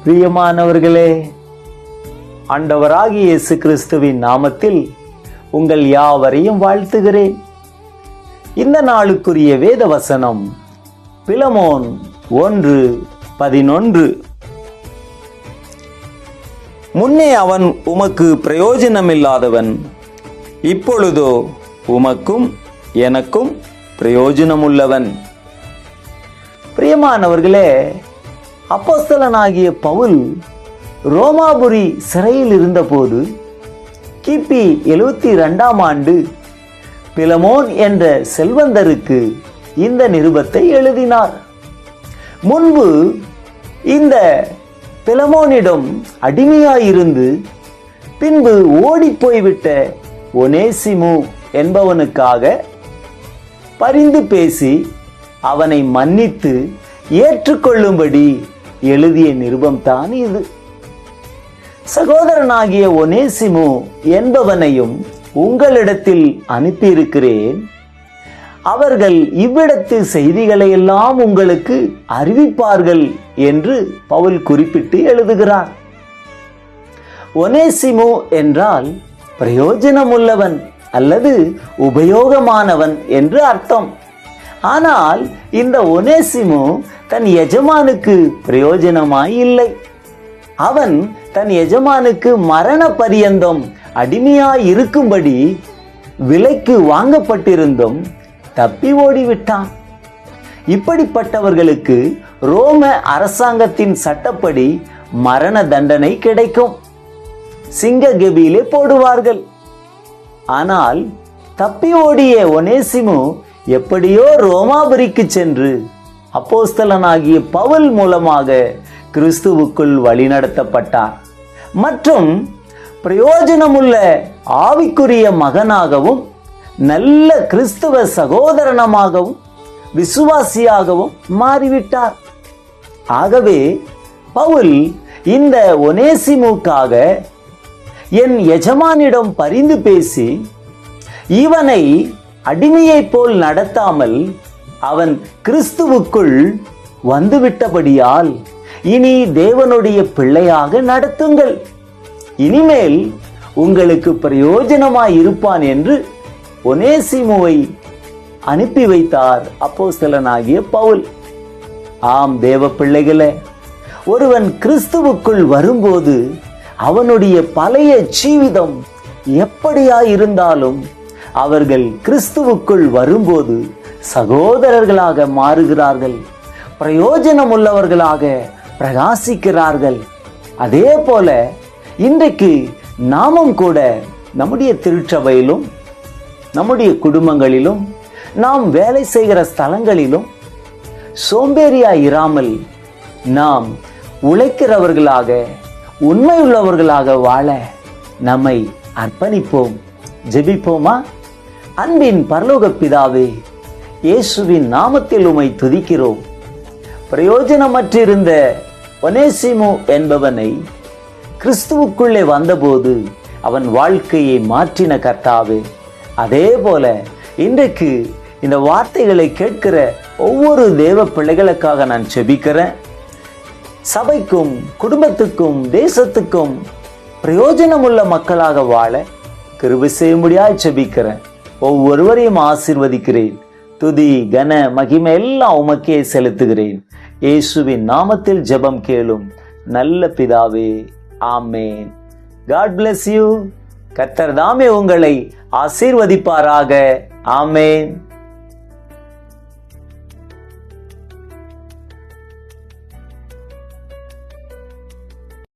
பிரியமானவர்களே, ஆண்டவராகிய இயேசு கிறிஸ்துவின் நாமத்தில் உங்கள் யாவரையும் வாழ்த்துகிறேன். இந்த நாளுக்குரிய வேத வசனம் பிலமோன் 1:11. முன்னே அவன் உமக்கு பிரயோஜனமில்லாதவன், இப்பொழுதோ உமக்கும் எனக்கும் பிரயோஜனமுள்ளவன். பிரியமானவர்களே, அப்போஸ்தலனாகிய பவுல் ரோமாபுரி சிறையில் இருந்தபோது கிபி 72ஆம் ஆண்டு பிலமோன் என்ற செல்வந்தருக்கு இந்த நிருபத்தை எழுதினார். முன்பு இந்த பிலமோனிடம் அடிமையாயிருந்து பின்பு ஓடிப்போய்விட்ட ஒனேசிமு என்பவனுக்காக பரிந்து பேசி அவனை மன்னித்து ஏற்றுக்கொள்ளும்படி எழுதிய நிருபம்தான் இது. சகோதரனாகிய ஒனேசிமு என்பவனையும் உங்களிடத்தில் அனுப்பியிருக்கிறேன். அவர்கள் இவ்விடத்து செய்திகளை எல்லாம் உங்களுக்கு அறிவிப்பார்கள் என்று பவுல் குறிப்பிட்டு எழுதுகிறார். ஒனேசிமு என்றால் பிரயோஜனமுள்ளவன் அல்லது உபயோகமானவன் என்று அர்த்தம். ஆனால் இந்த ஒனேசிமு தன் எஜமானுக்கு பிரயோஜனமாய் இல்லை. அவன் தன் எஜமானுக்கு மரண பரியந்தம் அடிமையாய் இருக்கும்படி விலைக்கு வாங்கப்பட்டிருந்தும் தப்பி ஓடிவிட்டான். இப்படிப்பட்டவர்களுக்கு ரோம அரசாங்கத்தின் சட்டப்படி மரண தண்டனை கிடைக்கும். சிங்க கெபியிலே போடுவார்கள். ஆனால் தப்பி ஓடிய ஒனேசிமு எப்படியோ ரோமாபுரிக்கு சென்று அப்போஸ்தலனாகிய பவுல் மூலமாக கிறிஸ்துவுக்குள் வழிநடத்தப்பட்டார் மற்றும் பிரயோஜனமுள்ள ஆவிக்குரிய மகனாகவும் நல்ல கிறிஸ்துவ சகோதரனமாகவும் விசுவாசியாகவும் மாறிவிட்டார். ஆகவே பவுல் இந்த ஒனேசிமுக்காக என் எஜமானிடம் பரிந்து பேசி இவனை அடிமையைப் போல் நடத்தாமல் அவன் கிறிஸ்துவுக்குள் வந்துவிட்டபடியால் இனி தேவனுடைய பிள்ளையாக நடத்துங்கள், இனிமேல் உங்களுக்கு பிரயோஜனமாய் இருப்பான் என்று ஒனேசிமுவை அனுப்பி வைத்தார் அப்போஸ்தலனாகிய பவுல். ஆம் தேவ பிள்ளைகளே, ஒருவன் கிறிஸ்துவுக்குள் வரும்போது அவனுடைய பழைய ஜீவிதம் எப்படியாயிருந்தாலும் அவர்கள் கிறிஸ்துவுக்குள் வரும்போது சகோதரர்களாக மாறுகிறார்கள், பிரயோஜனமுள்ளவர்களாக பிரகாசிக்கிறார்கள். அதே போல இன்றைக்கு நாமும் கூட நம்முடைய திருச்சபையிலும் நம்முடைய குடும்பங்களிலும் நாம் வேலை செய்கிற ஸ்தலங்களிலும் சோம்பேறியாய் இராமல் நாம் உழைக்கிறவர்களாக உண்மையுள்ளவர்களாக வாழ நம்மை அர்ப்பணிப்போம். ஜெபிப்போமா? அன்பின் பரலோக பிதாவே, இயேசுவின் நாமத்தில் உம்மை துதிக்கிறோம். பிரயோஜனமற்றிருந்த ஒனேசிமு என்பவனை கிறிஸ்துவுக்குள்ளே வந்தபோது அவன் வாழ்க்கையை மாற்றின கர்த்தாவே, அதே போல இன்றைக்கு இந்த வார்த்தைகளை கேட்கிற ஒவ்வொரு தேவ பிள்ளைகளுக்காக நான் செபிக்கிறேன். சபைக்கும் குடும்பத்துக்கும் தேசத்துக்கும் பிரயோஜனமுள்ள மக்களாக வாழ கிருபை செய்யும்படியாய் செபிக்கிறேன். ஒவ்வொருவரையும் ஆசீர்வதிக்கிறேன். துதி கன மகிமை எல்லாம் உமக்கே செலுத்துகிறேன். இயேசுவின் நாமத்தில் ஜெபம் கேளும் நல்ல பிதாவே, ஆமேன். God bless you. கர்த்தர் தாமே உங்களை ஆசீர்வதிப்பாராக. ஆமேன்.